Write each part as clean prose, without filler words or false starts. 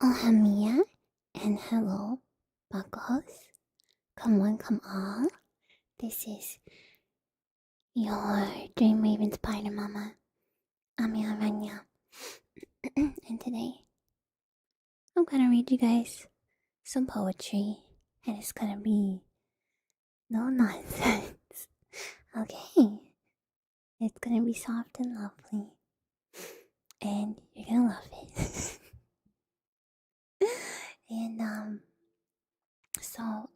Oh, Amiya, and hello, buggles. Come one, come all. This is your Dream Raven Spider Mama, Amiya Aranha. And today, I'm gonna read you guys some poetry, and it's gonna be no nonsense. Okay? It's gonna be soft and lovely, and you're gonna love it. And, so,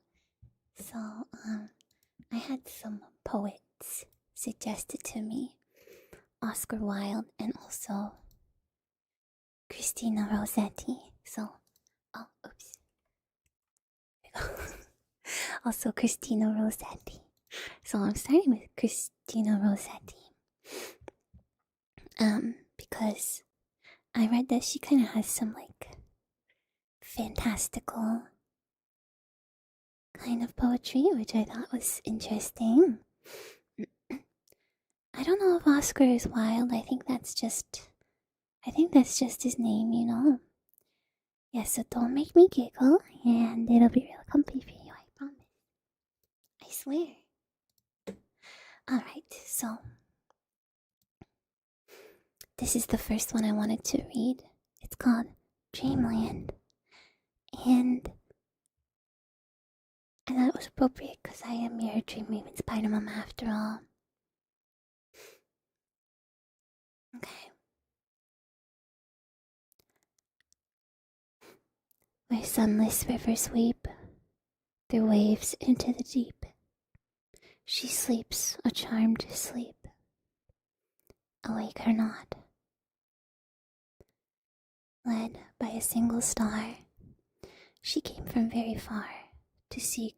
I had some poets suggested to me, Oscar Wilde and also Christina Rossetti. Oops. Also Christina Rossetti. So I'm starting with Christina Rossetti. Because I read that she kind of has some fantastical kind of poetry, which I thought was interesting. I don't know if Oscar is Wilde. I think that's just his name, you know. Yeah, so don't make me giggle, and it'll be real comfy for you, I promise. I swear. Alright, so this is the first one I wanted to read. It's called Dreamland. And I thought it was appropriate because I am your Dream Raven Spider Mama after all. Okay. Where sunless rivers weep through waves into the deep, she sleeps a charmed sleep. Awake or not. Led by a single star, she came from very far to seek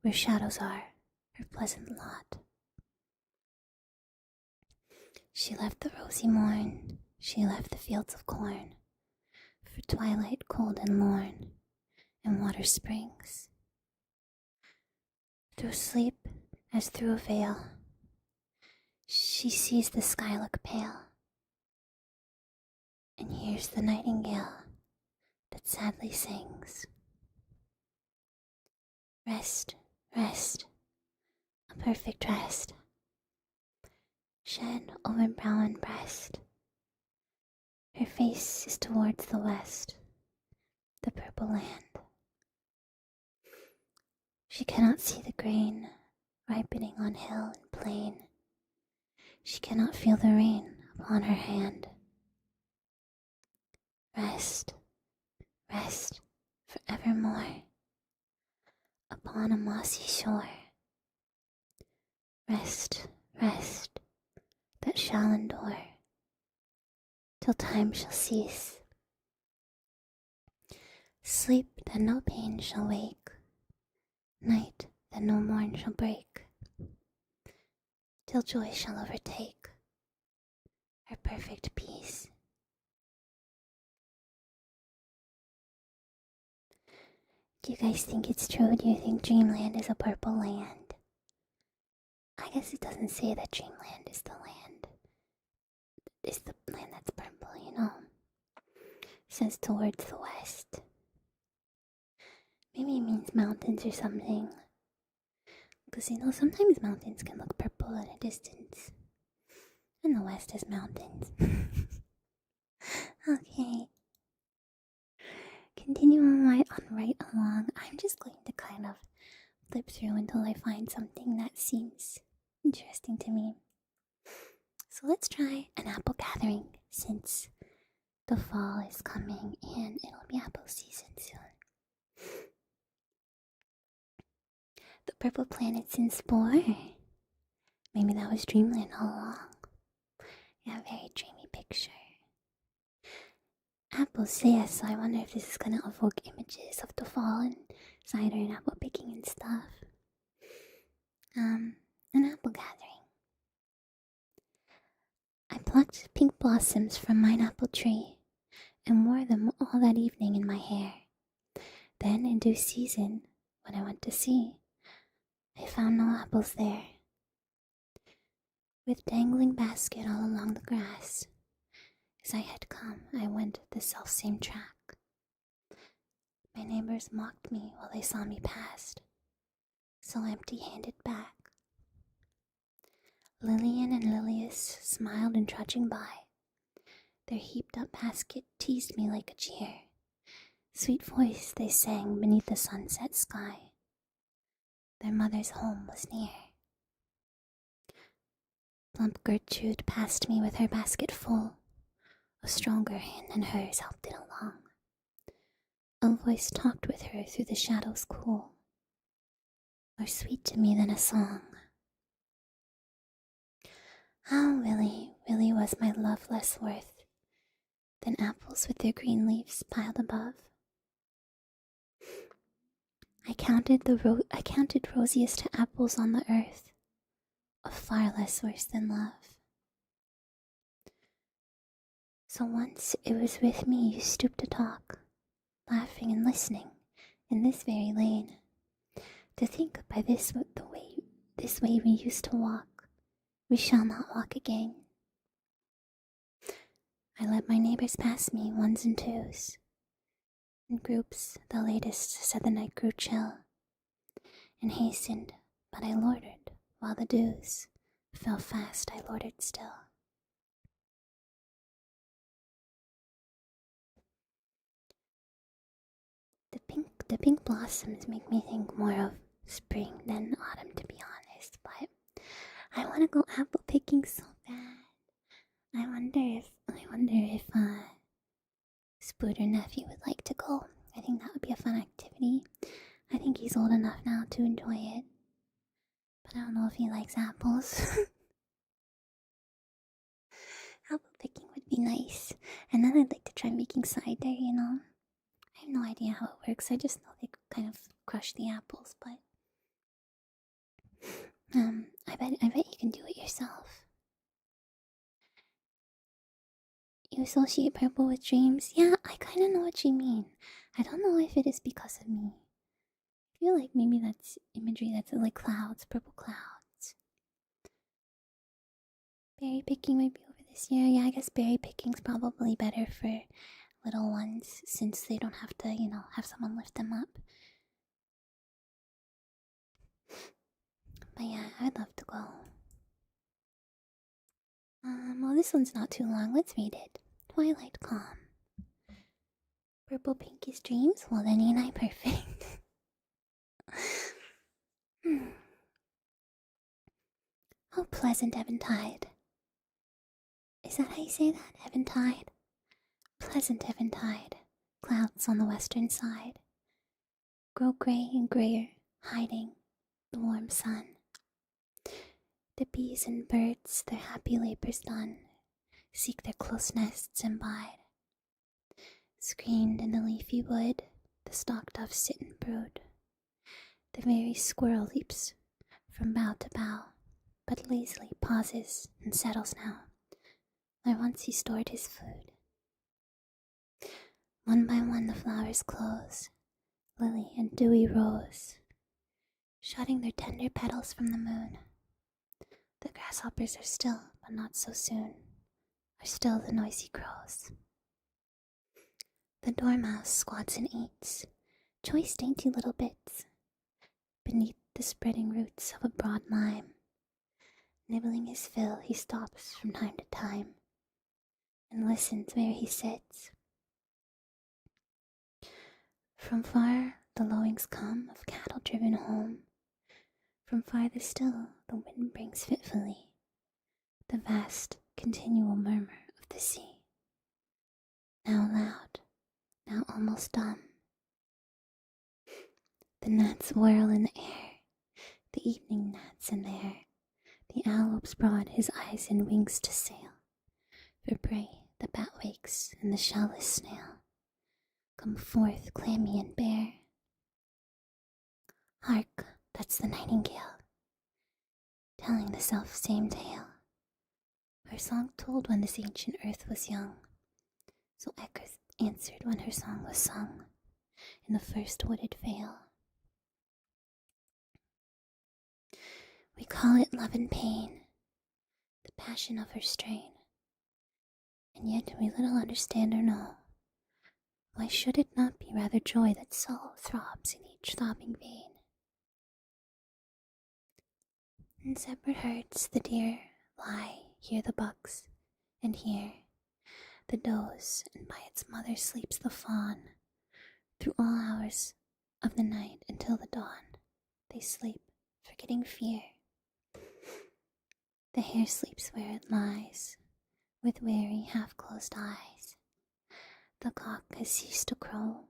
where shadows are her pleasant lot. She left the rosy morn, she left the fields of corn, for twilight cold and lorn, and water springs. Through sleep, as through a veil, she sees the sky look pale, and hears the nightingale that sadly sings. Rest, rest, a perfect rest, shed over brow and breast. Her face is towards the west, the purple land. She cannot see the grain ripening on hill and plain. She cannot feel the rain upon her hand. Rest, rest forevermore upon a mossy shore. Rest, rest, that shall endure till time shall cease. Sleep that no pain shall wake, night that no morn shall break, till joy shall overtake her perfect peace. Do you guys think it's true? Do you think Dreamland is a purple land? I guess it doesn't say that Dreamland is the land. It's the land that's purple, you know. It says towards the west. Maybe it means mountains or something. Because, you know, sometimes mountains can look purple at a distance. And the west has mountains. Okay. Continuing right along, I'm just going to kind of flip through until I find something that seems interesting to me. So let's try an apple gathering, since the fall is coming and it'll be apple season soon. The purple planets in spore. Maybe that was Dreamland all along. Yeah, very dreamy picture. Apples, yes, so I wonder if this is gonna evoke images of the fall and cider and apple picking and stuff. An apple gathering. I plucked pink blossoms from mine apple tree and wore them all that evening in my hair. Then, in due season, when I went to see, I found no apples there. With dangling basket all along the grass, as I had come, I went the selfsame track. My neighbors mocked me while they saw me past, so empty-handed back. Lillian and Lilius smiled in trudging by. Their heaped-up basket teased me like a jeer. Sweet voice they sang beneath the sunset sky. Their mother's home was near. Plump Gertrude passed me with her basket full. A stronger hand than hers helped it along. A voice talked with her through the shadows cool, more sweet to me than a song. Ah, Willie, Willie was my love less worth than apples with their green leaves piled above. I counted rosiest apples on the earth, of far less worse than love. So once it was with me you stooped to talk, laughing and listening in this very lane. To think by this way we used to walk, we shall not walk again. I let my neighbors pass me ones and twos. In groups, the latest said the night grew chill, and hastened, but I loitered, while the dews fell fast. I loitered still. The pink blossoms make me think more of spring than autumn, to be honest, but I want to go apple picking so bad. I wonder if Spooter nephew would like to go. I think that would be a fun activity. I think he's old enough now to enjoy it, but I don't know if he likes apples. Apple picking would be nice, and then I'd like to try making cider, you know. I have no idea how it works. I just know they kind of crush the apples, but I bet you can do it yourself. You associate purple with dreams? Yeah, I kind of know what you mean. I don't know if it is because of me. I feel like maybe that's imagery that's like clouds, purple clouds. Berry picking might be over this year. Yeah, I guess berry picking's probably better for little ones since they don't have to, have someone lift them up. But yeah, I'd love to go. Well, this one's not too long. Let's read it. Twilight calm. Purple pink is dreams? Well, then ain't I perfect? Oh, pleasant eventide. Is that how you say that? Eventide? Pleasant eventide. Clouds on the western side grow grey and greyer, hiding the warm sun. The bees and birds, their happy labors done, seek their close nests and bide. Screened in the leafy wood, the stock doves sit and brood. The very squirrel leaps from bough to bough, but lazily pauses and settles now, where once he stored his food. One by one the flowers close, lily and dewy rose, shutting their tender petals from the moon. The grasshoppers are still, but not so soon, are still the noisy crows. The dormouse squats and eats choice dainty little bits beneath the spreading roots of a broad lime. Nibbling his fill, he stops from time to time and listens where he sits. From far the lowings come of cattle driven home. From farther still the wind brings fitfully the vast continual murmur of the sea. Now loud, now almost dumb. The gnats whirl in the air, the evening gnats in there. The alope's broad his eyes and wings to sail. For prey the bat wakes and the shellless snail come forth clammy and bare. Hark, that's the nightingale, telling the self-same tale. Her song told when this ancient earth was young, so echoes answered when her song was sung in the first wooded vale. We call it love and pain, the passion of her strain, and yet we little understand or know Why should it not be rather joy that so throbs in each throbbing vein? In separate herds the deer lie, here the bucks, and here the does, and by its mother sleeps the fawn. Through all hours of the night until the dawn, they sleep, forgetting fear. The hare sleeps where it lies, with weary, half-closed eyes. The cock has ceased to crow,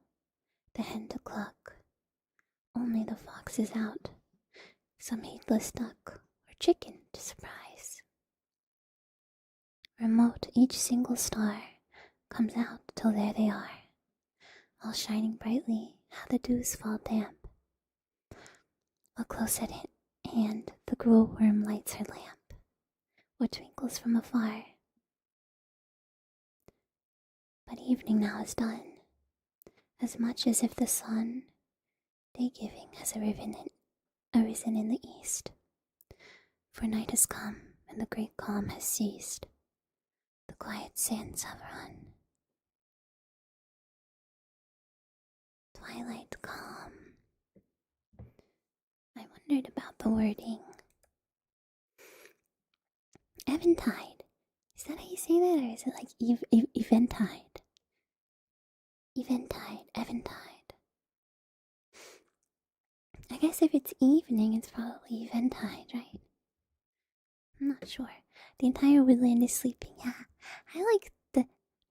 the hen to cluck. Only the fox is out, some heedless duck or chicken to surprise. Remote each single star comes out till there they are, all shining brightly, how the dews fall damp. While close at hand the glowworm lights her lamp, or twinkles from afar. But evening now is done, as much as if the sun, day-giving, has arisen in the east. For night has come, and the great calm has ceased. The quiet sands have run. Twilight calm. I wondered about the wording. Eventide. Is that how you say that, or is it like eventide? Eventide, eventide. I guess if it's evening, it's probably eventide, right? I'm not sure. The entire woodland is sleeping. Yeah,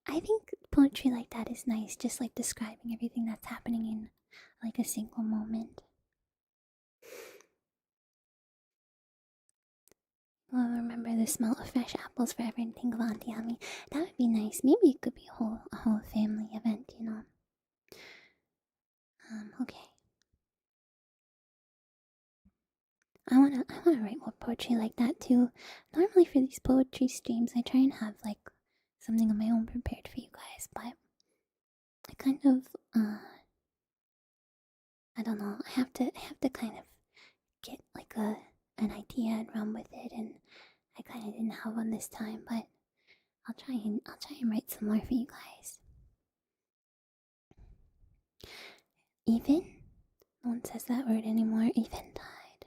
I think poetry like that is nice, just like describing everything that's happening in like a single moment. Well, remember the smell of fresh apples forever and think of Auntie Ami. That would be nice. Maybe it could be a whole family event, you know. Okay. I wanna write more poetry like that too. Normally for these poetry streams, I try and have like something of my own prepared for you guys, but I kind of I don't know. I have to kind of get like an idea and run with it, and I kind of didn't have one this time, but I'll try and write some more for you guys. Even? No one says that word anymore. Eventide.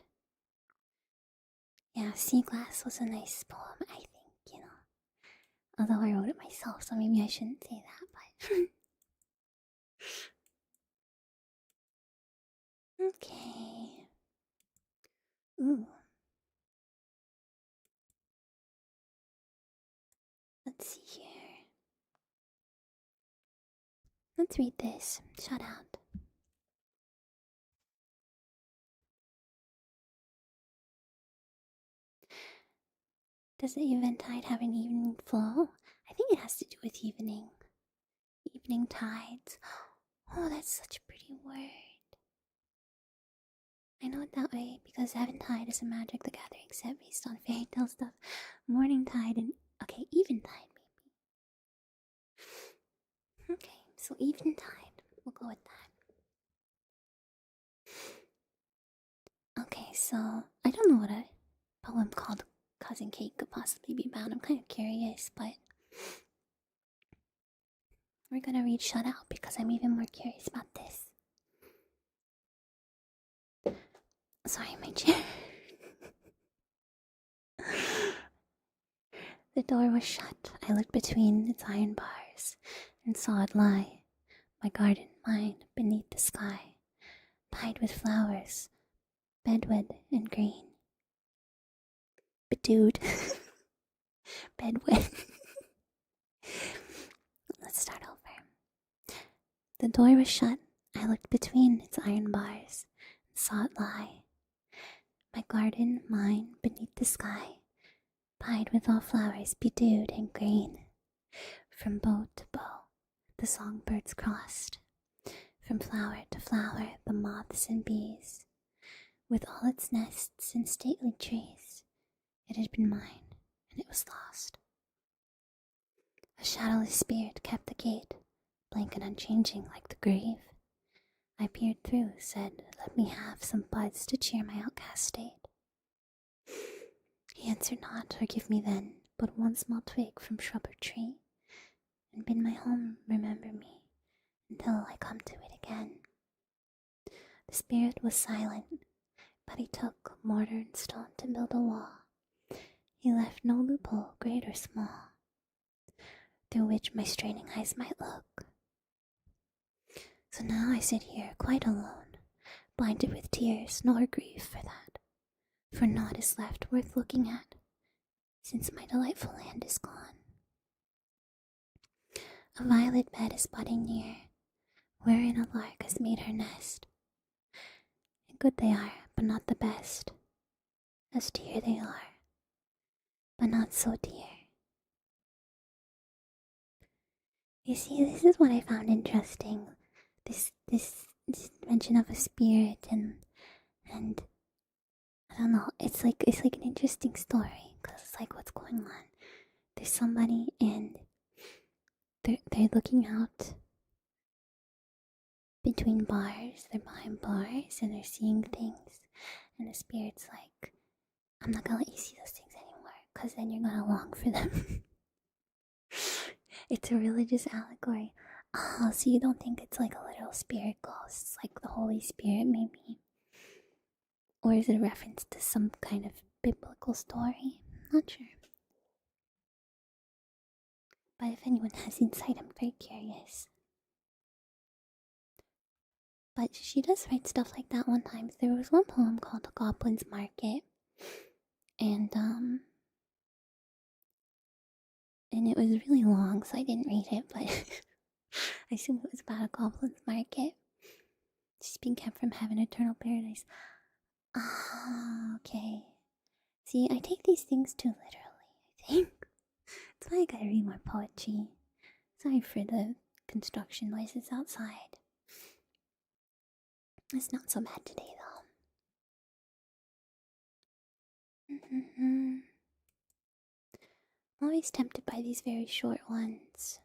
Yeah, Sea Glass was a nice poem, I think, you know. Although I wrote it myself, so maybe I shouldn't say that, but... Okay. Ooh. Let's see here. Let's read this. Shout out. Does the eventide have an evening flow? I think it has to do with evening. Evening tides. Oh, that's such a pretty word. I know it that way because eventide is a Magic the Gathering set based on fairy tale stuff. Morning tide and... okay, eventide maybe. Okay, so eventide. We'll go with that. Okay, so I don't know what a poem called Cousin Kate could possibly be about. I'm kind of curious, but we're gonna read Shut Out because I'm even more curious about this. Sorry, my chair. The door was shut. I looked between its iron bars and saw it lie, my garden, mine, beneath the sky, pied with flowers, bedwed and green. Bedewed. Bedwed. Let's start over. The door was shut. I looked between its iron bars and saw it lie, my garden, mine, beneath the sky, pied with all flowers, bedewed and green. From bow to bow, the songbirds crossed. From flower to flower, the moths and bees. With all its nests and stately trees, it had been mine, and it was lost. A shadowless spirit kept the gate, blank and unchanging like the grave. I peered through, said, let me have some buds to cheer my outcast state. He answered not, or give me then but one small twig from shrub or tree, and bid my home remember me, until I come to it again. The spirit was silent, but he took mortar and stone to build a wall. He left no loophole, great or small, through which my straining eyes might look. So now I sit here quite alone, blinded with tears, nor grief for that, for naught is left worth looking at, since my delightful land is gone. A violet bed is budding near, wherein a lark has made her nest. And good they are, but not the best, as dear they are, but not so dear. You see, this is what I found interesting. This mention of a spirit and I don't know. It's like an interesting story because it's like what's going on. There's somebody and they're looking out between bars. They're behind bars and they're seeing things. And the spirit's like, I'm not gonna let you see those things anymore because then you're gonna long for them. It's a religious allegory. Oh, so you don't think it's like a literal spirit ghost? It's like the Holy Spirit, maybe? Or is it a reference to some kind of biblical story? Not sure. But if anyone has insight, I'm very curious. But she does write stuff like that one time. There was one poem called The Goblin's Market. And it was really long, so I didn't read it, but I assume it was about a goblin's market. She's been kept from heaven, eternal paradise. Ah, okay. See, I take these things too literally, I think. That's why I gotta read more poetry. Sorry for the construction noises outside. It's not so bad today, though. I'm always tempted by these very short ones.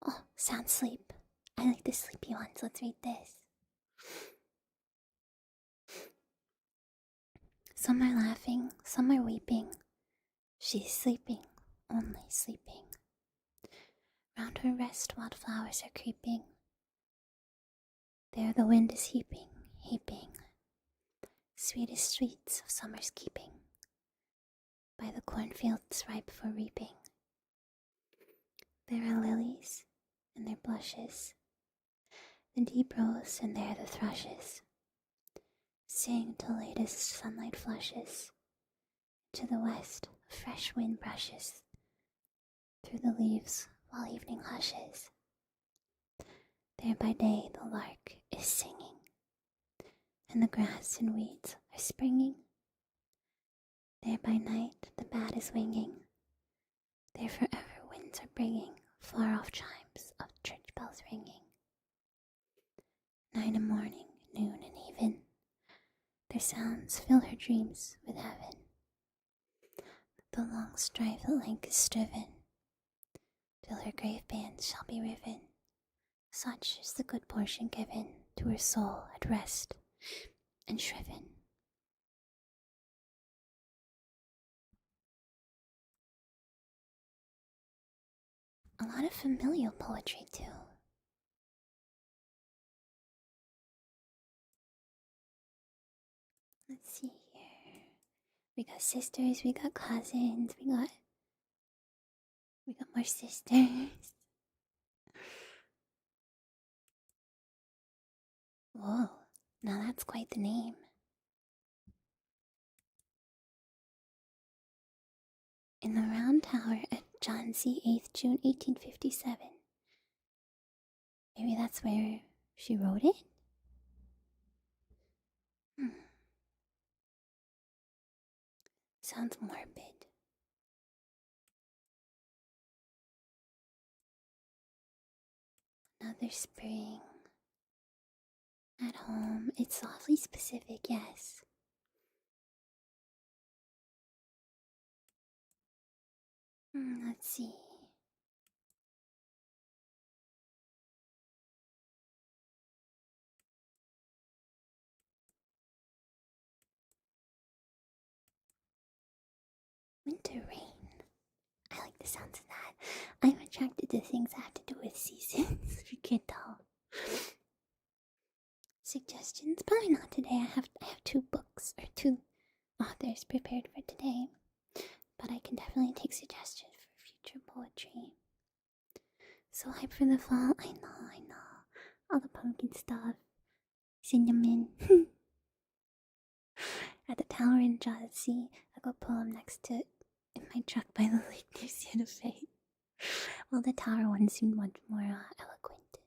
Oh, sound sleep. I like the sleepy ones. Let's read this. Some are laughing, some are weeping. She's sleeping, only sleeping. Round her rest wildflowers are creeping. There the wind is heaping, heaping. Sweetest sweets of summer's keeping. By the cornfields ripe for reaping. There are lilies, and their blushes. The deep rose, and there the thrushes. Sing till latest sunlight flushes. To the west, a fresh wind brushes through the leaves while evening hushes. There by day the lark is singing, and the grass and weeds are springing. There by night the bat is winging. There forever winds are bringing far off chimes of church bells ringing. Night and morning, noon and even, their sounds fill her dreams with heaven. The long strife at length is striven, till her grave bands shall be riven. Such is the good portion given to her soul at rest and shriven. A lot of familial poetry too. Let's see here. We got sisters, we got cousins, we got more sisters. Whoa, now that's quite the name. In the Round Tower at Johnsey, 8th June 1857. Maybe that's where she wrote it? Sounds morbid. Another spring. At home. It's awfully specific, yes. Let's see. Winter rain. I like the sounds of that. I'm attracted to things that have to do with seasons. You can't tell. Suggestions? Probably not today. I have 2 books or 2 authors prepared for today, but I can definitely take suggestions for future poetry. So hype for the fall. I know. All the pumpkin stuff. Cinnamon. At the tower in Jazzy, I got a poem next to it in my truck by the lake near Santa Fe. Well, the tower one seemed much more eloquent.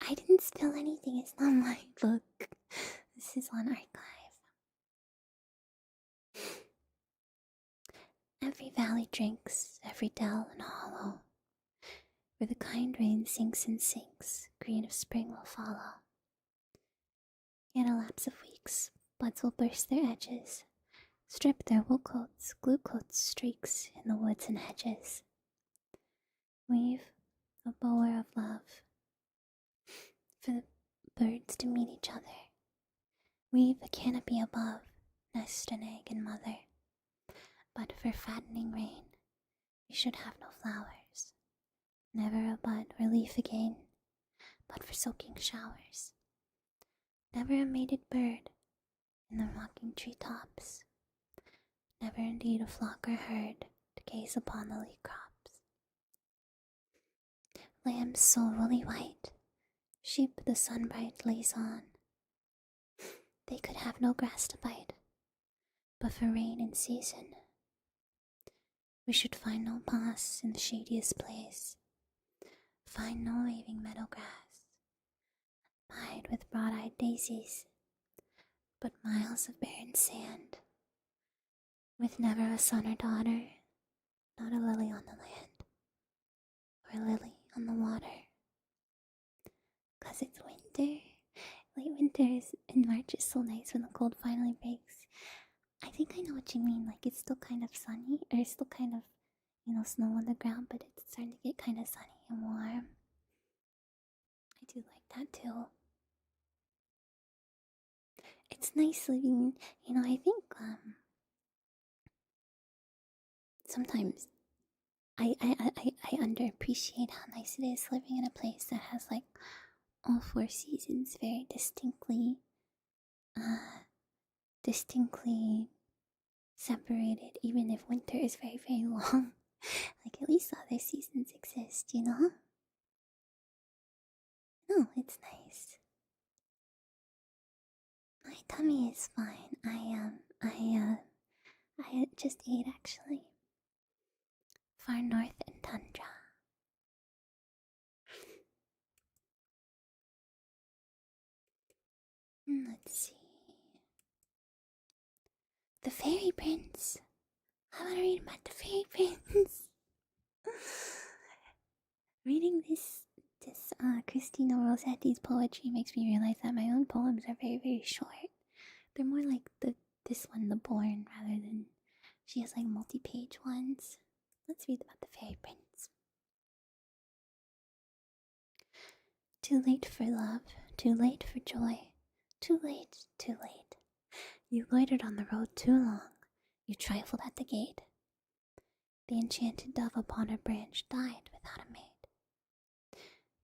I didn't spill anything, it's not my book. This is on archive. Every valley drinks, every dell and hollow, where the kind rain sinks and sinks, green of spring will follow. In a lapse of weeks, buds will burst their edges, strip their wool coats, glue coats, streaks in the woods and hedges. Weave a bower of love for the birds to meet each other. Weave a canopy above, nest and egg and mother. But for fattening rain, we should have no flowers, never a bud or leaf again, but for soaking showers. Never a mated bird in the rocking tree tops, never indeed a flock or herd to gaze upon the lea crops. Lambs so woolly white, sheep the sunbright lays on. They could have no grass to bite, but for rain in season. We should find no moss in the shadiest place, find no waving meadow grass, pied with broad-eyed daisies, but miles of barren sand, with never a son or daughter, not a lily on the land, or a lily on the water. 'Cause it's winter. Late winter in March is so nice when the cold finally breaks. I think I know what you mean, like it's still kind of sunny, or it's still kind of, snow on the ground, but it's starting to get kind of sunny and warm. I do like that too. It's nice living, I think, sometimes I underappreciate how nice it is living in a place that has, like, all 4 seasons very distinctly separated, even if winter is very, very long. Like, at least the other seasons exist, No, it's nice. My tummy is fine. I just ate, actually. Far north in tundra. Let's see. The Fairy Prince. I want to read about the Fairy Prince. Reading this Christina Rossetti's poetry makes me realize that my own poems are very, very short. They're more like this one, The Born, rather than she has like multi-page ones. Let's read about the Fairy Prince. Too late for love, too late for joy, too late, too late. You loitered on the road too long, you trifled at the gate. The enchanted dove upon her branch died without a mate.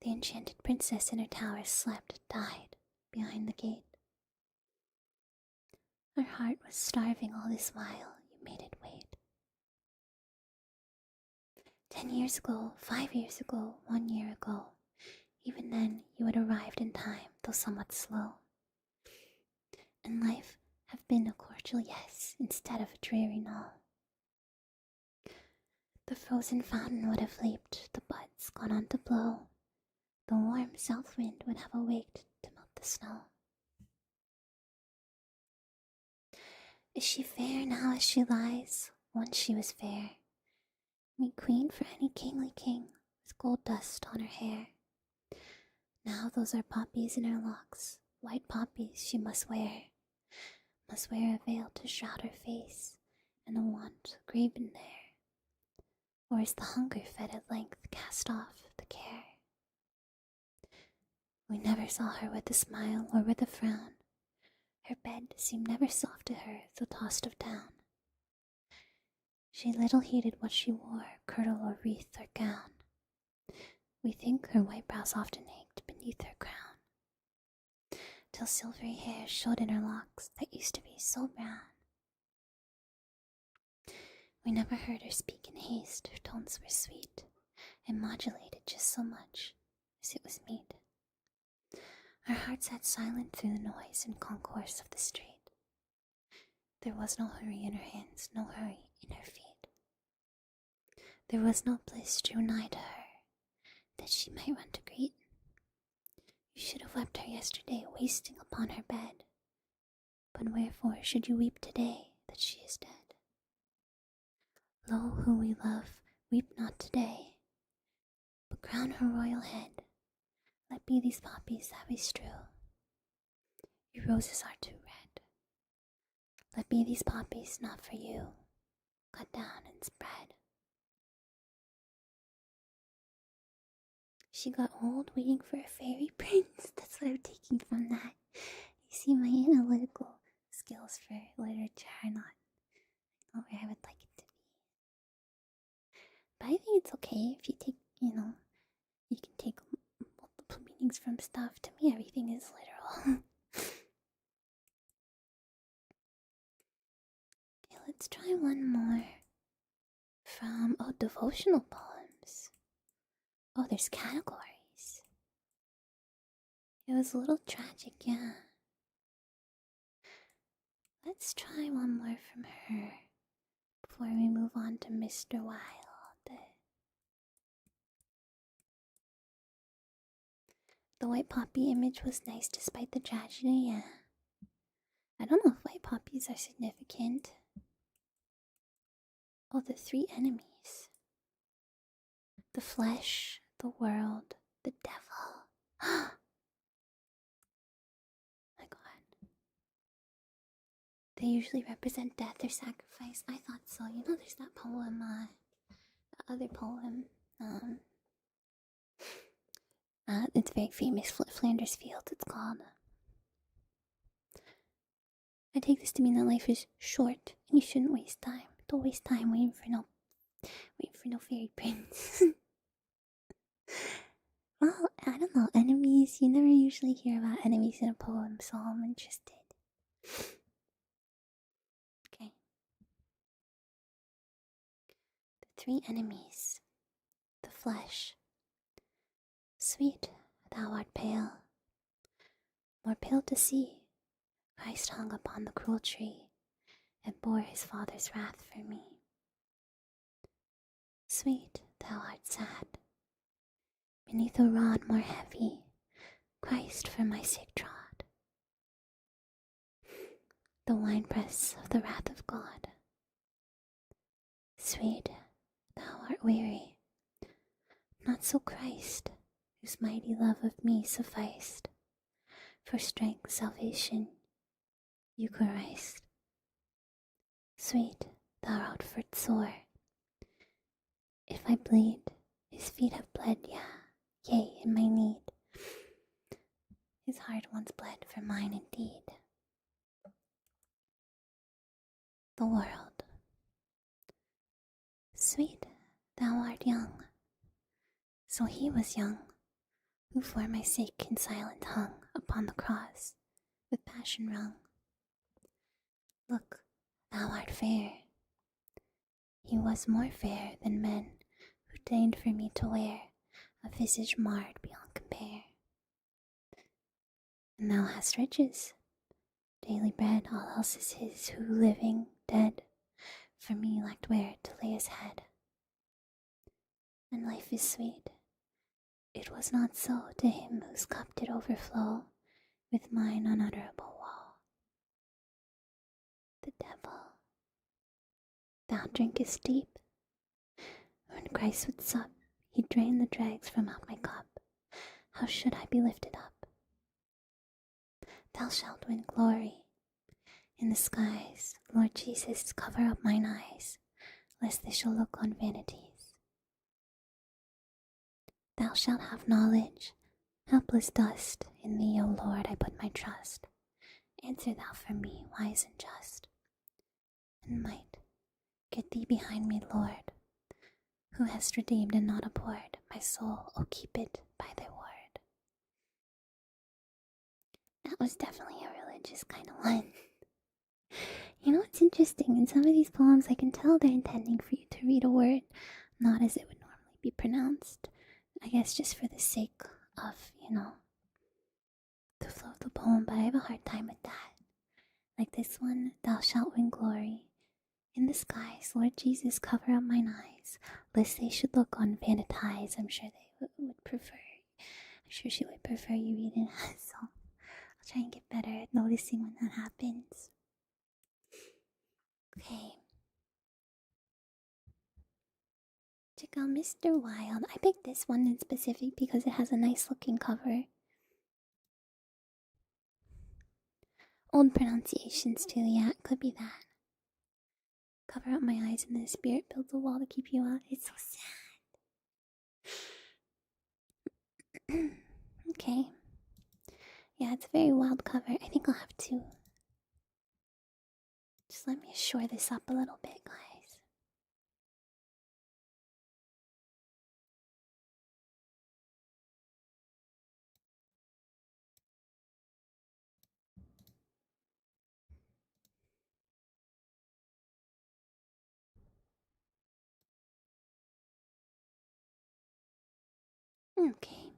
The enchanted princess in her tower slept, died, behind the gate. Her heart was starving all this while, you made it wait. 10 years ago, 5 years ago, 1 year ago, even then you had arrived in time, though somewhat slow. And life have been a cordial yes, instead of a dreary no. The frozen fountain would have leaped, the buds gone on to blow. The warm south wind would have awaked to melt the snow. Is she fair now as she lies? Once she was fair, me queen for any kingly king, with gold dust on her hair. Now those are poppies in her locks, white poppies she must wear a veil to shroud her face, and a want graven there. Or is the hunger fed at length cast off the care? We never saw her with a smile or with a frown. Her bed seemed never soft to her, though tossed of down. She little heeded what she wore, kirtle or wreath or gown. We think her white brows often ached beneath her crown, till silvery hair showed in her locks that used to be so brown. We never heard her speak in haste, her tones were sweet, and modulated just so much as it was meet. Our heart sat silent through the noise and concourse of the street. There was no hurry in her hands, no hurry in her feet. There was no bliss drew nigh to her, that she might run to greet. You should have wept her yesterday, wasting upon her bed. But wherefore should you weep today, that she is dead? Lo, who we love, weep not today, but crown her royal head. Let be these poppies that we strew. Your roses are too red. Let be these poppies not for you, cut down and spread. She got old waiting for a fairy prince. That's what I'm taking from that. You see, my analytical skills for literature are not where I would like it to be. But I think it's okay if you take, you can take multiple meanings from stuff. To me, everything is literal. Okay, let's try one more from, devotional poems. Oh, there's categories. It was a little tragic, yeah. Let's try one more from her before we move on to Mr. Wild. The white poppy image was nice despite the tragedy, yeah. I don't know if white poppies are significant. Oh, the three enemies. The flesh, the world, the devil. My god. They usually represent death or sacrifice. I thought so. There's that poem, the other poem. It's very famous, Flanders Field, it's called. I take this to mean that life is short, and you shouldn't waste time. Don't waste time waiting for no fairy prince. Well, I don't know, enemies, you never usually hear about enemies in a poem, so I'm interested. Okay. The three enemies. The flesh. Sweet, thou art pale. More pale to see. Christ hung upon the cruel tree, and bore his Father's wrath for me. Sweet, thou art sad. Beneath a rod more heavy, Christ for my sake trod. The winepress of the wrath of God. Sweet, thou art weary. Not so Christ, whose mighty love of me sufficed for strength, salvation, Eucharist. Sweet, thou art footsore. If I bleed, his feet have bled, yea, in my need. His heart once bled for mine indeed. The world. Sweet, thou art young. So he was young, who for my sake in silence hung upon the cross, with passion wrung. Look, thou art fair. He was more fair than men who deigned for me to wear a visage marred beyond compare. And thou hast riches, daily bread, all else is his, who living, dead, for me lacked where to lay his head. And life is sweet. It was not so to him whose cup did overflow with mine unutterable woe. The devil. Thou drinkest deep. When Christ would sup, he drained the dregs from out my cup. How should I be lifted up? Thou shalt win glory in the skies. Lord Jesus, cover up mine eyes, lest they shall look on vanities. Thou shalt have knowledge, helpless dust. In thee, O Lord, I put my trust. Answer thou for me, wise and just. And might, Get thee behind me, Lord, who hast redeemed and not abhorred my soul. Oh, keep it by thy word. That was definitely a religious kind of one. You know what's interesting? In some of these poems, I can tell they're intending for you to read a word not as it would normally be pronounced. I guess just for the sake of, the flow of the poem, but I have a hard time with that. Like this one, thou shalt win glory in the skies, Lord Jesus, cover up mine eyes, lest they should look on vanitize. I'm sure they would prefer. I'm sure she would prefer you read it as, so I'll try and get better at noticing when that happens. Okay. Check out Mr. Wild. I picked this one in specific because it has a nice looking cover. Old pronunciations too, yeah, it could be that. Cover up my eyes and the spirit builds a wall to keep you out. It's so sad. Okay. Yeah, it's a very wild cover. I think I'll have to just let me shore this up a little bit, guys. Okay.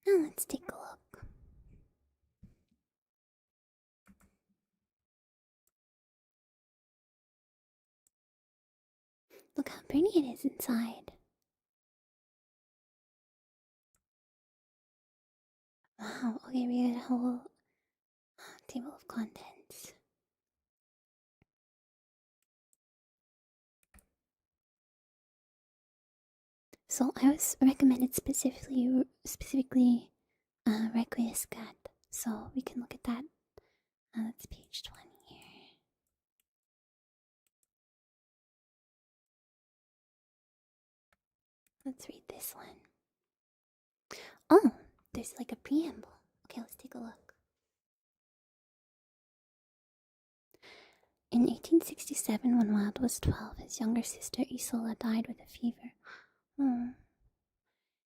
Now let's take a look. Look how pretty it is inside. Wow, okay, we got a whole table of contents. So I was recommended specifically Requiescat. So we can look at that. That's page 20 here. Let's read this one. Oh, there's like a preamble. Okay, let's take a look. In 1867, when Wild was 12, his younger sister Isola died with a fever. Oh.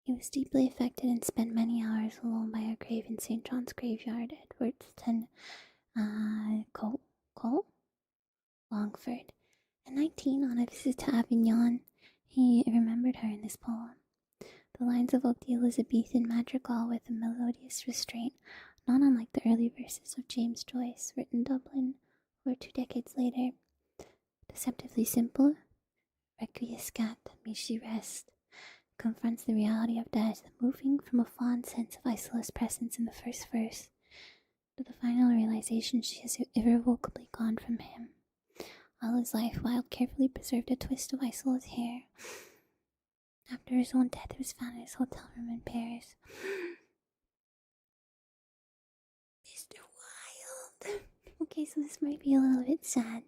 He was deeply affected and spent many hours alone by her grave in St. John's Graveyard, Edwardston, Cole? Longford. At 19, on a visit to Avignon, he remembered her in this poem. The lines evoke the Elizabethan madrigal with a melodious restraint, not unlike the early verses of James Joyce, written in Dublin, or 2 decades later. Deceptively simple, Requiescat, may she rest, confronts the reality of death, moving from a fond sense of Isola's presence in the first verse to the final realization she has irrevocably gone from him. All his life, Wilde carefully preserved a twist of Isola's hair. After his own death, it was found in his hotel room in Paris. Mr. Wilde. Okay, so this might be a little bit sad,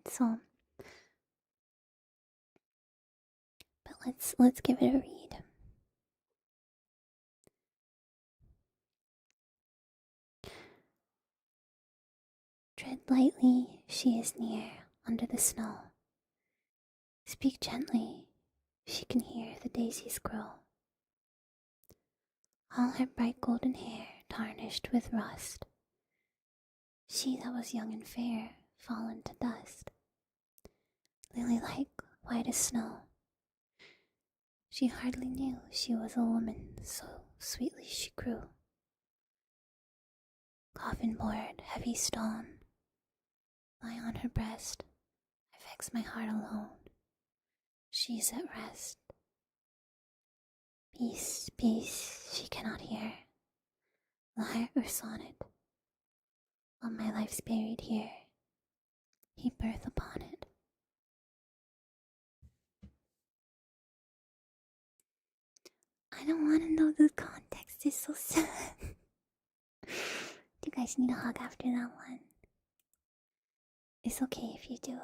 but let's give it a read. Tread lightly, she is near, under the snow. Speak gently, she can hear the daisies grow. All her bright golden hair tarnished with rust. She that was young and fair, fallen to dust. Lily-like, white as snow. She hardly knew she was a woman, so sweetly she grew. Coffin board, heavy stone, lie on her breast. I vex my heart alone. She's at rest. Peace, peace, she cannot hear. Lyre or sonnet, all my life's buried here. Heap earth upon it. I don't want to know the context. It's so sad. Do you guys need a hug after that one? It's okay if you do.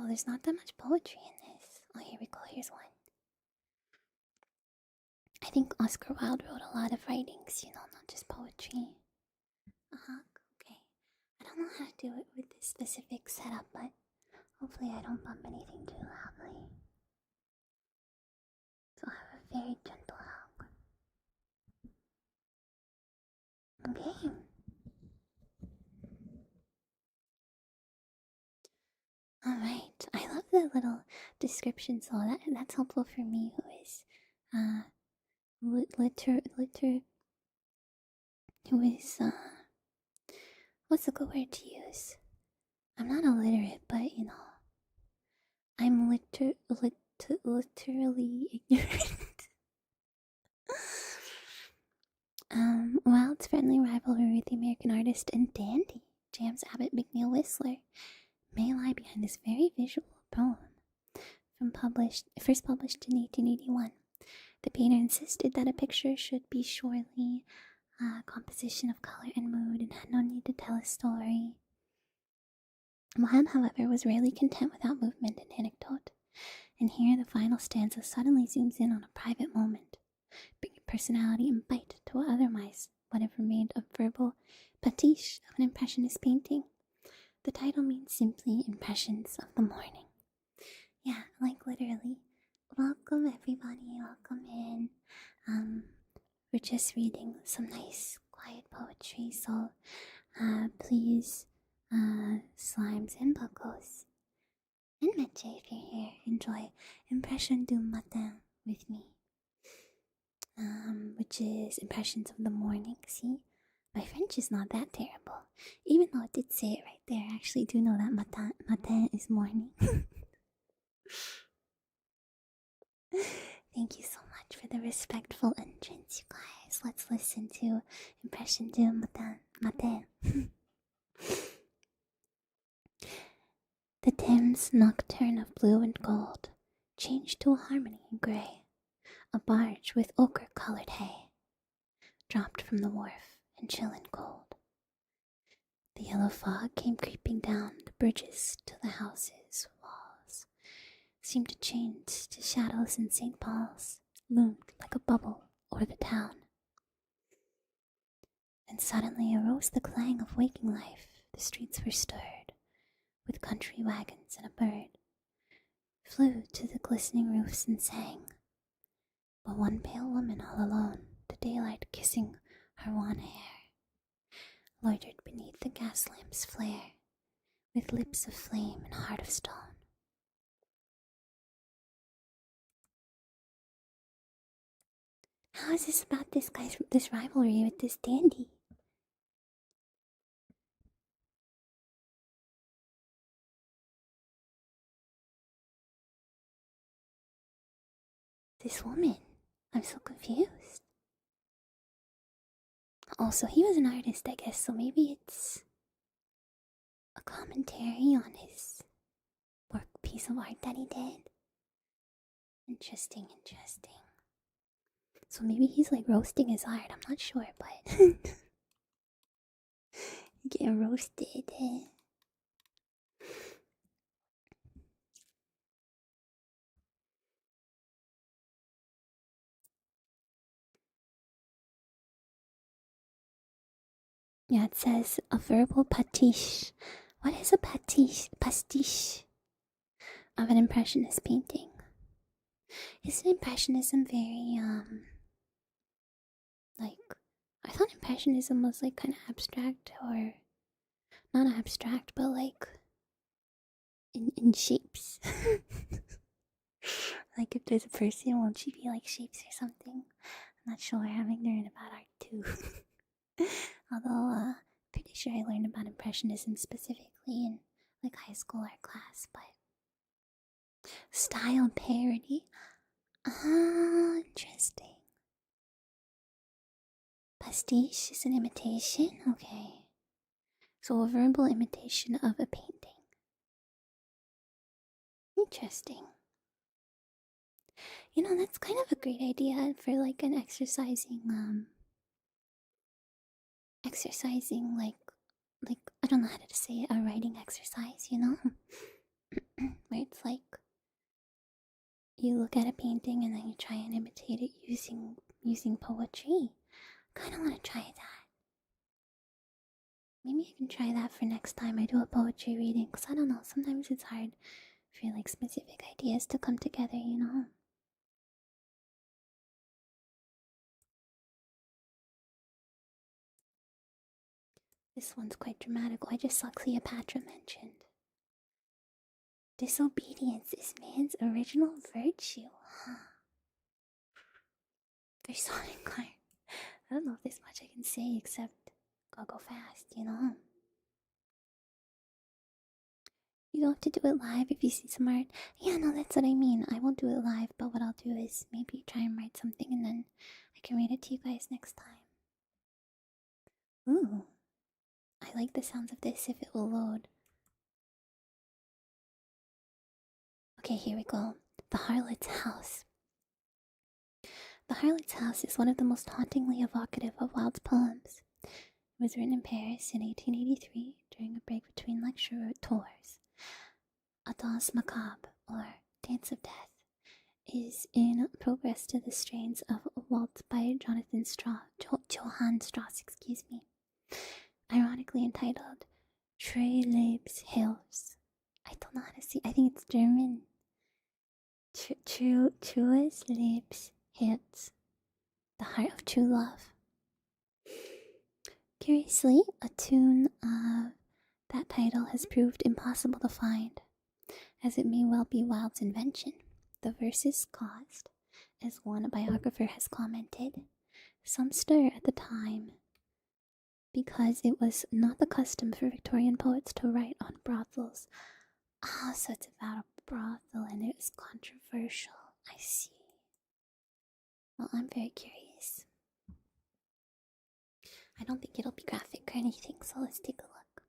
Oh, there's not that much poetry in this. Oh, here we go. Here's one. I think Oscar Wilde wrote a lot of writings, not just poetry. Okay. I don't know how to do it with this specific setup, but hopefully I don't bump anything too loudly. So I have a very gentle hug. Okay. Alright. I love the little description, so that's helpful for me who is who is what's a good word to use? I'm not illiterate, but I'm literally ignorant. Wilde's friendly rivalry with the American artist and dandy James Abbott McNeill Whistler may lie behind this very visual poem. First published in 1881, the painter insisted that a picture should be surely a composition of color and mood and had no need to tell a story. Wilde, however, was rarely content without movement and anecdote, and here the final stanza suddenly zooms in on a private moment, bringing personality and bite to what otherwise would have remained a verbal pastiche of an impressionist painting. The title means simply Impressions of the Morning. Yeah, like literally. Welcome everybody, welcome in. We're just reading some nice quiet poetry, so please, slimes and buckles, and Meche if you're here, enjoy Impression du Matin with me. Which is Impressions of the Morning. See, my French is not that terrible, even though it did say it right there. I actually do know that matin is morning. Thank you so much for the respectful entrance, you guys. Let's listen to Impression du Matin. The Thames nocturne of blue and gold changed to a harmony in grey. A barge with ochre-coloured hay dropped from the wharf and chill and cold. The yellow fog came creeping down the bridges to the houses' walls, seemed to change to shadows in St. Paul's, loomed like a bubble o'er the town. And suddenly arose the clang of waking life. The streets were stirred with country wagons, and a bird flew to the glistening roofs and sang. But one pale woman all alone, the daylight kissing her wan hair, loitered beneath the gas lamp's flare, with lips of flame and heart of stone. How is this about this rivalry with this dandy? This woman? I'm so confused. Also, he was an artist, I guess, so maybe it's a commentary on his piece of art that he did. Interesting. So maybe he's like roasting his art, I'm not sure, but getting roasted. Yeah, it says a verbal pastiche. What is a pastiche of an impressionist painting? Isn't impressionism very like, I thought impressionism was like kind of abstract, or not abstract, but like in shapes. Like if there's a person, won't she be like shapes or something? I'm not sure. I'm ignorant about art too. Although pretty sure I learned about impressionism specifically in like high school art class. But style parody. Ah, interesting. Pastiche is an imitation? Okay. So a verbal imitation of a painting. Interesting. That's kind of a great idea for like an exercising like I don't know how to say it, a writing exercise, where you look at a painting and then you try and imitate it using poetry. Kind of want to try that. Maybe I can try that for next time I do a poetry reading, because I don't know, sometimes it's hard for like specific ideas to come together, you know? This one's quite dramatic. I just saw Cleopatra mentioned. Disobedience is man's original virtue, huh? There's so inquire. I don't know if there's much I can say except go fast, you know? You don't have to do it live if you see some art. Yeah, no, that's what I mean. I won't do it live, but what I'll do is maybe try and write something and then I can read it to you guys next time. Ooh. I like the sounds of this if it will load. Okay, here we go. The Harlot's House. The Harlot's House is one of the most hauntingly evocative of Wilde's poems. It was written in Paris in 1883 during a break between lecture tours. A Danse Macabre, or Dance of Death, is in progress to the strains of Waltz by Johann Strauss, ironically entitled Treu Lebes Hills. I don't know how to say. I think it's German. Trues Lebes Herz, the heart of true love. Curiously, a tune of that title has proved impossible to find, as it may well be Wilde's invention. The verses caused, as one biographer has commented, some stir at the time because it was not the custom for Victorian poets to write on brothels. Ah, so it's about a brothel and it was controversial. I see. Well, I'm very curious. I don't think it'll be graphic or anything, so let's take a look.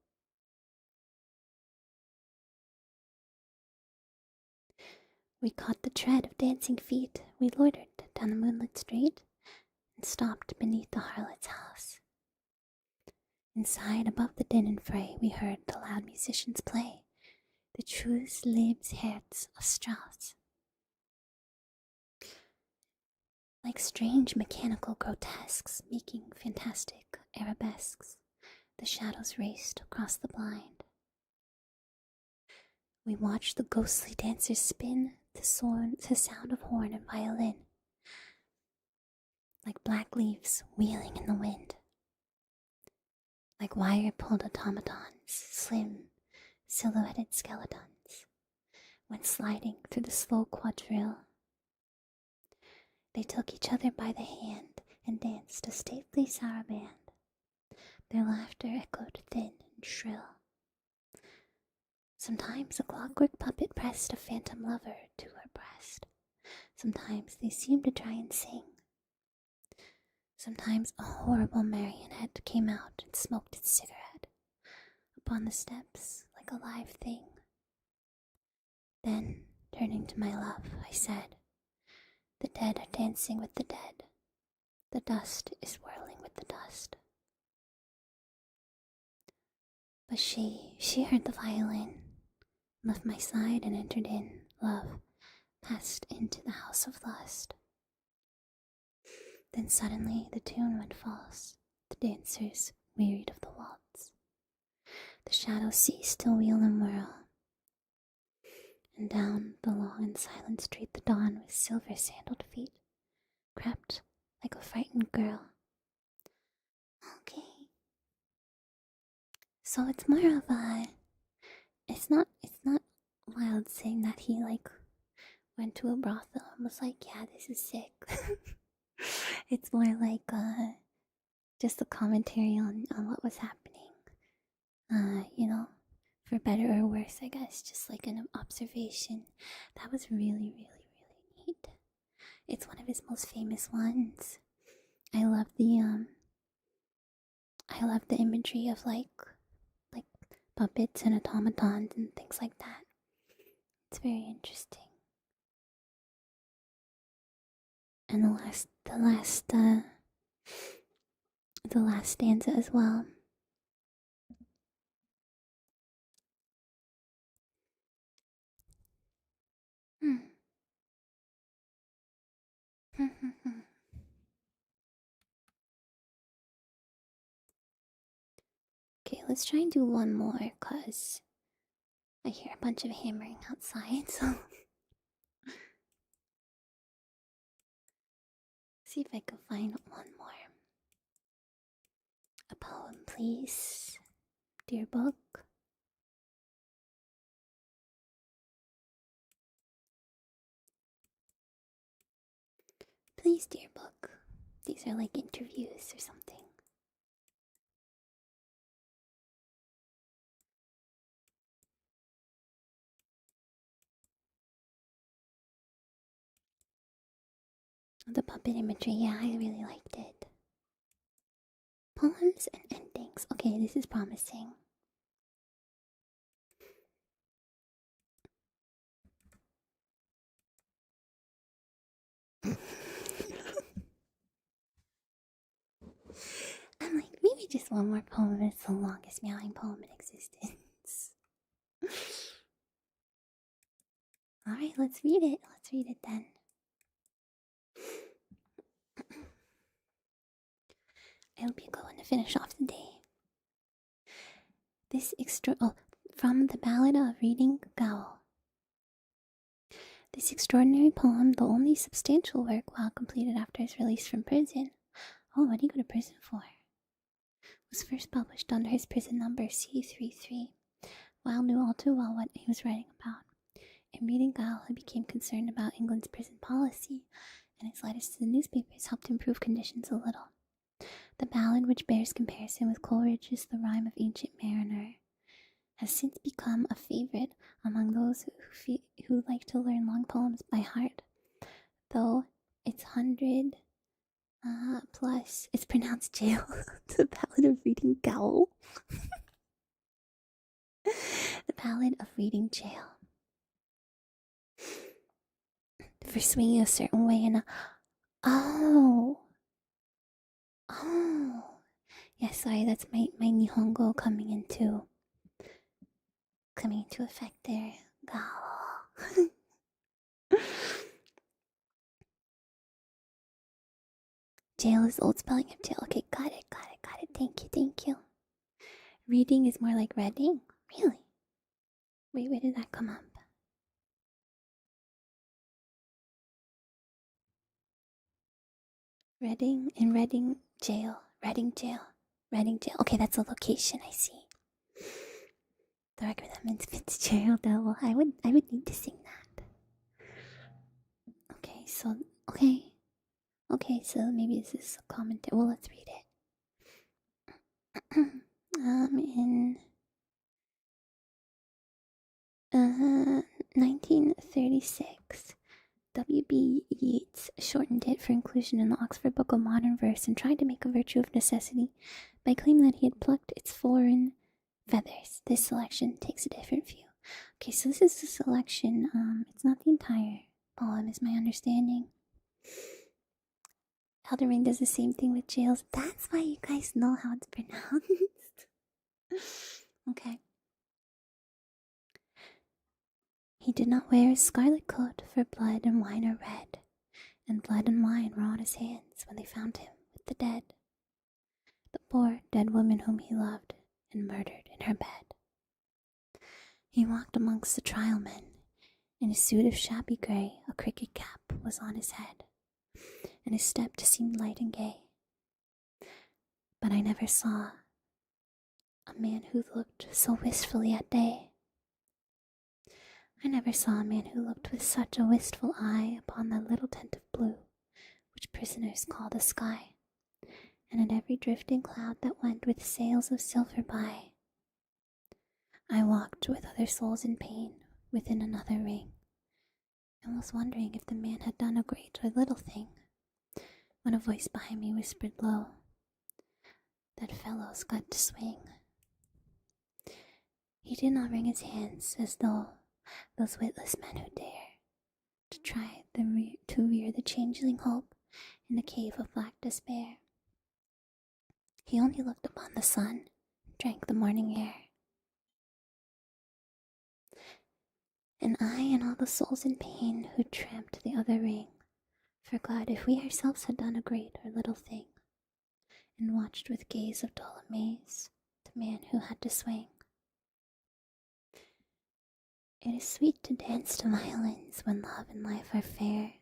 We caught the tread of dancing feet. We loitered down the moonlit street and stopped beneath the harlot's house. Inside, above the din and fray, we heard the loud musicians play the Trues Lebes Herz of Strauss. Like strange mechanical grotesques making fantastic arabesques, the shadows raced across the blind. We watched the ghostly dancers spin to sound of horn and violin, like black leaves wheeling in the wind, like wire-pulled automatons, slim, silhouetted skeletons, went sliding through the slow quadrille. They took each other by the hand and danced a stately saraband. Their laughter echoed thin and shrill. Sometimes a clockwork puppet pressed a phantom lover to her breast. Sometimes they seemed to try and sing. Sometimes a horrible marionette came out and smoked its cigarette upon the steps like a live thing. Then, turning to my love, I said, "The dead are dancing with the dead. The dust is whirling with the dust." But she heard the violin, left my side and entered in. Love passed into the house of lust. Then suddenly the tune went false. The dancers wearied of the waltz. The shadows ceased to wheel and whirl. And down the long and silent street the dawn with silver-sandaled feet crept like a frightened girl. Okay. So it's more of a... It's not Wilde saying that he, went to a brothel and was like, yeah, this is sick. It's more like, just a commentary on what was happening. For better or worse, I guess, just like an observation. That was really, really, really neat. It's one of his most famous ones. I love the imagery of like puppets and automatons and things like that. It's very interesting. And the last stanza as well. Okay, let's try and do one more, cause I hear a bunch of hammering outside, so see if I can find one more. A poem, please, dear book. Please, dear book. These are like interviews or something. The puppet imagery, yeah, I really liked it. Poems and endings. Okay, this is promising. I'm like, maybe just one more poem. It's the longest meowing poem in existence. Alright, let's read it. Let's read it then. I hope you go on to finish off the day. From the Ballad of Reading Gaol. This extraordinary poem, the only substantial work while completed after his release from prison. Oh, what did he go to prison for? Was first published under his prison number C33. Weil knew all too well what he was writing about. In reading Gaol, he became concerned about England's prison policy, and his letters to the newspapers helped improve conditions a little. The ballad, which bears comparison with Coleridge's The Rime of Ancient Mariner, has since become a favorite among those who like to learn long poems by heart, though it's 100 plus, it's pronounced jail. The Ballad of Reading Gaol. The Ballad of Reading Jail. For swinging a certain way in a... Oh! Yeah, sorry, that's my Nihongo coming into effect there. Gaol. Jail is old spelling of jail. Okay, got it. Thank you. Reading is more like reading? Really? Wait, where did that come up? Reading and Reading Jail. Reading Jail. Okay, that's a location, I see. The record that means Fitzgerald Devil. I would need to sing that. Okay, so maybe this is a commentary. Well, let's read it. In 1936, W.B. Yeats shortened it for inclusion in the Oxford Book of Modern Verse and tried to make a virtue of necessity by claiming that he had plucked its foreign feathers. This selection takes a different view. Okay, so this is a selection. It's not the entire poem, is my understanding. Elden Ring does the same thing with jails. That's why you guys know how it's pronounced. Okay. He did not wear his scarlet coat, for blood and wine are red, and blood and wine were on his hands when they found him with the dead. The poor dead woman whom he loved and murdered in her bed. He walked amongst the trial men. In a suit of shabby grey, a cricket cap was on his head, and his step seemed light and gay. But I never saw a man who looked so wistfully at day. I never saw a man who looked with such a wistful eye upon that little tent of blue, which prisoners call the sky, and at every drifting cloud that went with sails of silver by. I walked with other souls in pain within another ring, and was wondering if the man had done a great or little thing, when a voice behind me whispered low, that fellow's got to swing. He did not wring his hands as though those witless men who dare to try to rear the changeling hope in the cave of black despair. He only looked upon the sun, drank the morning air. And I and all the souls in pain who tramped the other ring forgot if we ourselves had done a great or little thing, and watched with gaze of dull amaze the man who had to swing. It is sweet to dance to violins when love and life are fair.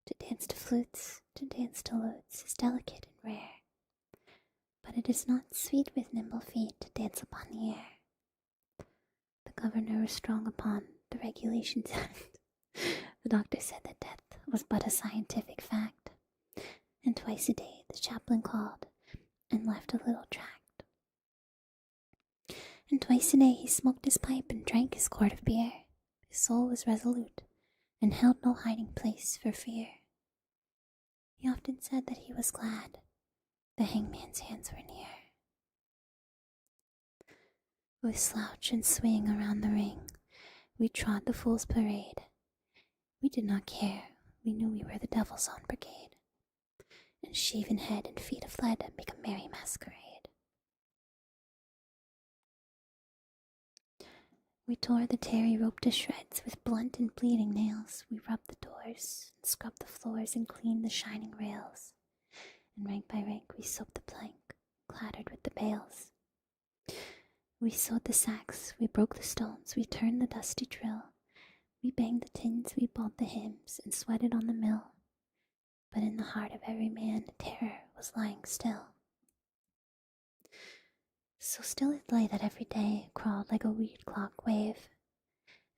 To dance to flutes, to dance to lutes is delicate and rare. But it is not sweet with nimble feet to dance upon the air. The governor was strong upon the regulations act. The doctor said that death was but a scientific fact, and twice a day the chaplain called and left a little tract. And twice a day he smoked his pipe and drank his quart of beer. His soul was resolute, and held no hiding place for fear. He often said that he was glad the hangman's hands were near. With slouch and swing around the ring, we trod the fool's parade. We did not care, we knew we were the devil's own brigade, and shaven head and feet of lead make a merry masquerade. We tore the tarry rope to shreds with blunt and bleeding nails. We rubbed the doors, and scrubbed the floors, and cleaned the shining rails. And rank by rank we soaped the plank, clattered with the bales. We sewed the sacks, we broke the stones, we turned the dusty drill. We banged the tins, we bawled the hymns, and sweated on the mill. But in the heart of every man terror was lying still. So still it lay that every day crawled like a weed clock wave,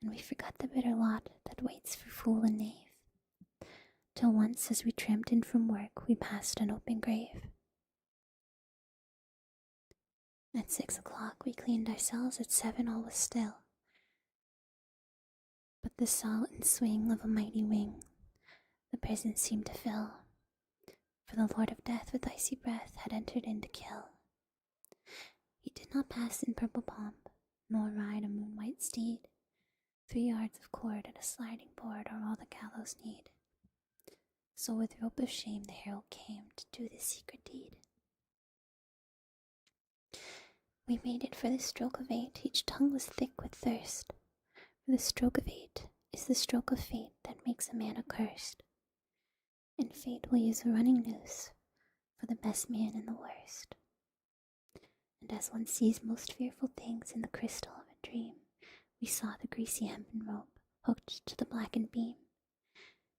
and we forgot the bitter lot that waits for fool and knave, till once as we tramped in from work we passed an open grave. At 6 o'clock we cleaned ourselves, at 7 all was still, but the saw and swing of a mighty wing the prison seemed to fill, for the Lord of Death with icy breath had entered in to kill. He did not pass in purple pomp, nor ride a moon-white steed. 3 yards of cord and a sliding board are all the gallows need. So with rope of shame the herald came to do this secret deed. We made it for the stroke of 8, each tongue was thick with thirst. For the stroke of 8 is the stroke of fate that makes a man accursed. And fate will use a running noose for the best man and the worst. And as one sees most fearful things in the crystal of a dream, we saw the greasy hempen rope hooked to the blackened beam,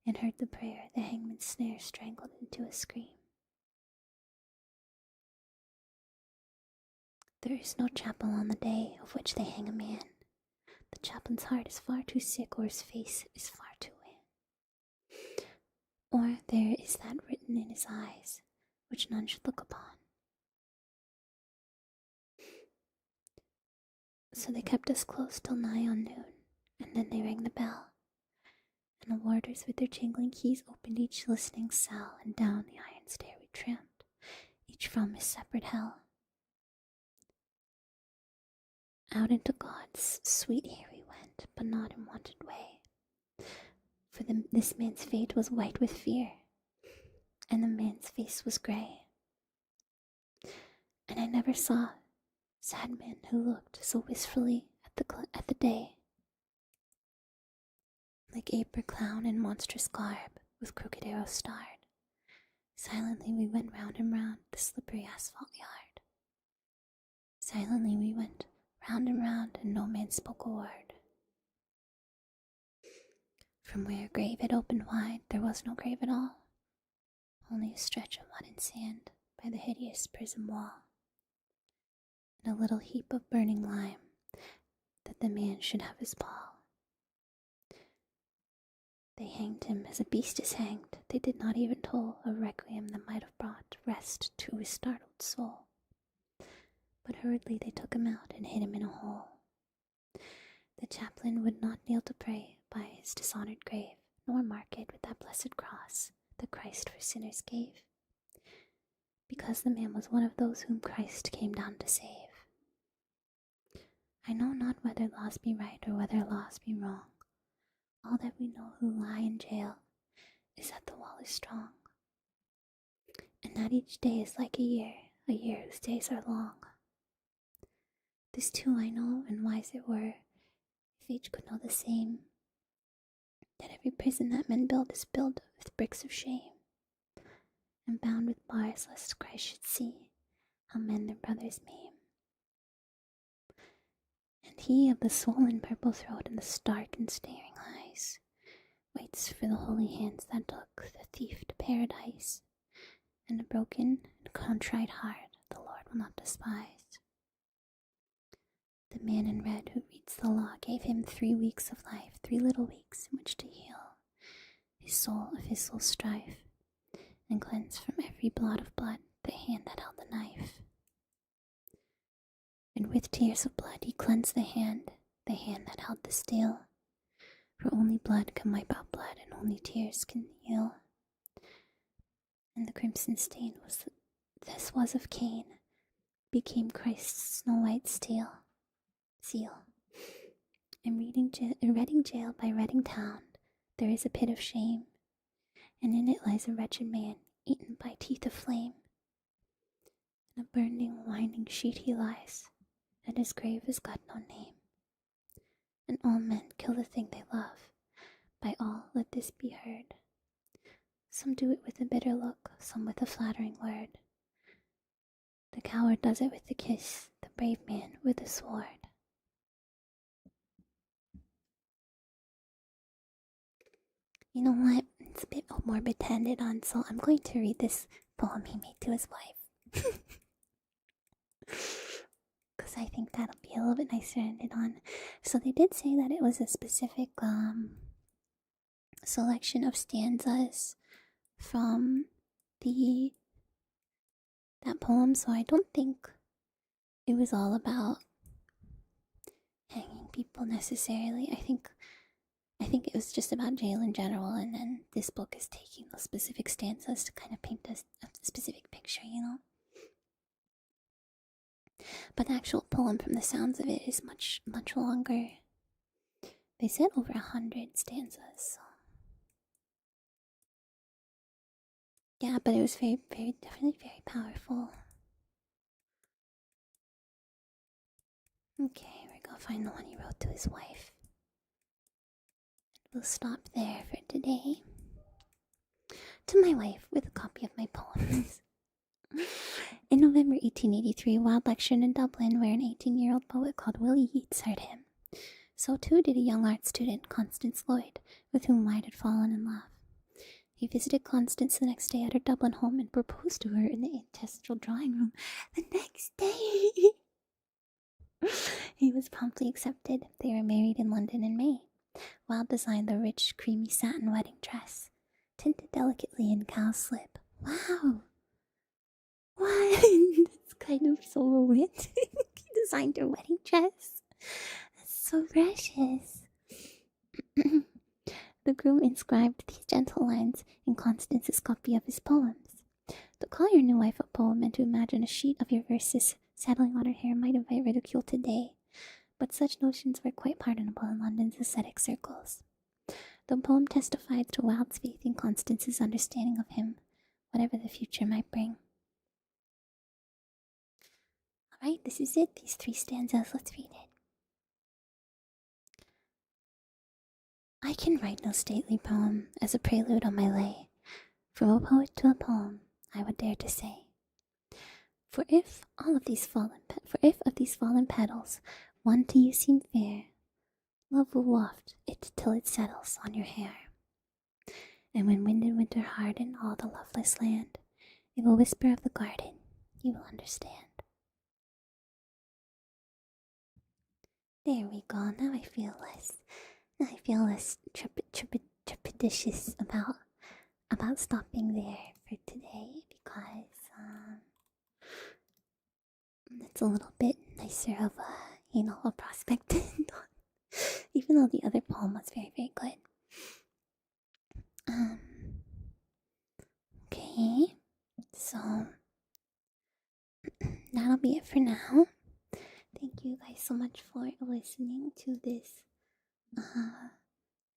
and heard the prayer the hangman's snare strangled into a scream. There is no chapel on the day of which they hang a man. The chaplain's heart is far too sick, or his face is far too wan. Or there is that written in his eyes, which none should look upon. So they kept us close till nigh on noon, and then they rang the bell, and the warders with their jingling keys opened each listening cell, and down the iron stair we tramped, each from his separate hell. Out into God's sweet air we went, but not in wonted way, for this man's fate was white with fear, and the man's face was grey. And I never saw sad men who looked so wistfully at the day. Like ape or clown in monstrous garb, with crooked arrows starred, silently we went round and round the slippery asphalt yard. Silently we went round, and no man spoke a word. From where a grave had opened wide, there was no grave at all, only a stretch of mud and sand by the hideous prison wall, and a little heap of burning lime, that the man should have his pall. They hanged him as a beast is hanged. They did not even toll a requiem that might have brought rest to his startled soul. But hurriedly they took him out and hid him in a hole. The chaplain would not kneel to pray by his dishonored grave, nor mark it with that blessed cross that Christ for sinners gave, because the man was one of those whom Christ came down to save. I know not whether laws be right or whether laws be wrong. All that we know who lie in jail is that the wall is strong, and that each day is like a year whose days are long. This too I know, and wise it were if each could know the same, that every prison that men build is built with bricks of shame, and bound with bars lest Christ should see how men their brothers maim. And he of the swollen purple throat and the stark and staring eyes waits for the holy hands that took the thief to paradise, and a broken and contrite heart the Lord will not despise. The man in red who reads the law gave him 3 weeks of life, 3 little weeks in which to heal his soul of his soul strife, and cleanse from every blot of blood the hand that held the knife. And with tears of blood he cleansed the hand that held the steel, for only blood can wipe out blood, and only tears can heal. And the crimson stain was of Cain, became Christ's snow-white seal. In Reading jail by Reading town, there is a pit of shame, and in it lies a wretched man, eaten by teeth of flame. In a burning, winding sheet he lies, and his grave has got no name. And all men kill the thing they love. By all let this be heard. Some do it with a bitter look, some with a flattering word. The coward does it with a kiss, the brave man with a sword. You know what? It's a bit morbid to end it on, so I'm going to read this poem he made to his wife. Because I think that'll be a little bit nicer to end it on. So they did say that it was a specific selection of stanzas from that poem, so I don't think it was all about hanging people necessarily. I think it was just about jail in general, and then this book is taking those specific stanzas to kind of paint a specific picture, you know? But the actual poem, from the sounds of it, is much, much longer. They said over 100 stanzas, so. Yeah, but it was very, very, definitely very powerful. Okay, we're gonna find the one he wrote to his wife. We'll stop there for today. To my wife, with a copy of my poems. In November 1883, Wilde lectured in Dublin, where an 18-year-old poet called Willie Yeats heard him. So too did a young art student, Constance Lloyd, with whom Wilde had fallen in love. He visited Constance the next day at her Dublin home and proposed to her in the ancestral drawing room the next day. He was promptly accepted. They were married in London in May. Wilde designed the rich, creamy satin wedding dress, tinted delicately in cow slip. Wow! What? That's kind of so romantic. He designed her wedding dress. That's so precious. The groom inscribed these gentle lines in Constance's copy of his poems. To call your new wife a poem and to imagine a sheet of your verses settling on her hair might invite ridicule today, but such notions were quite pardonable in London's ascetic circles. The poem testified to Wilde's faith in Constance's understanding of him, whatever the future might bring. Alright, this is it. These 3 stanzas. Let's read it. I can write no stately poem as a prelude on my lay. From a poet to a poem, I would dare to say. For if of these fallen petals, one to you seem fair, love will waft it till it settles on your hair. And when wind and winter harden all the loveless land, it will whisper of the garden, you will understand. There we go. Now I feel less trepidatious about stopping there for today, because it's a little bit nicer of a prospect. Even though the other poem was very, very good. Okay, so that'll be it for now. Thank you guys so much for listening to this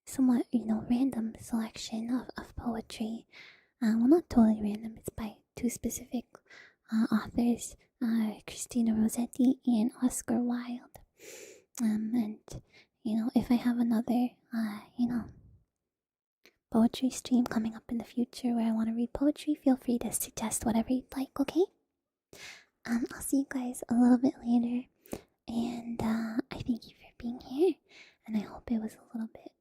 somewhat, random selection of poetry. Well, not totally random, it's by 2 specific authors, Christina Rossetti and Oscar Wilde. And, if I have another, poetry stream coming up in the future where I want to read poetry, feel free to suggest whatever you'd like, okay? I'll see you guys a little bit later. And I thank you for being here. And I hope it was a little bit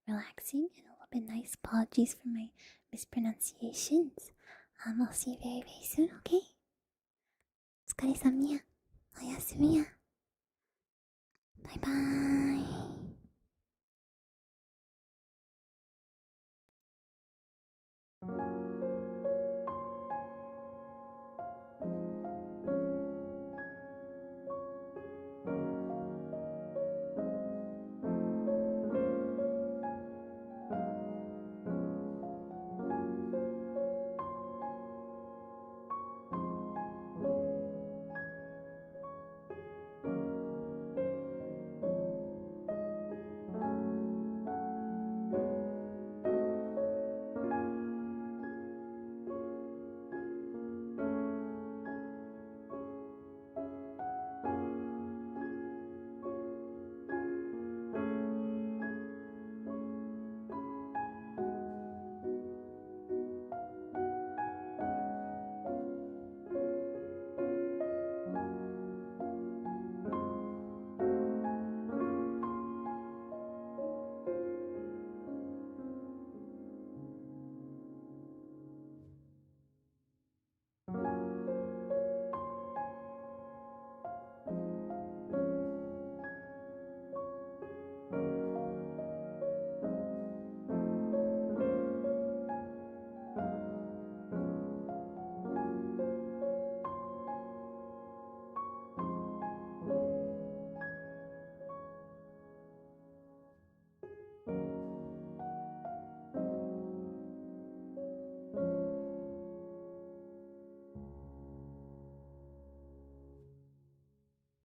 relaxing and a little bit nice. Apologies for my mispronunciations. I'll see you very, very soon, okay? お疲れ様や。おやすみや。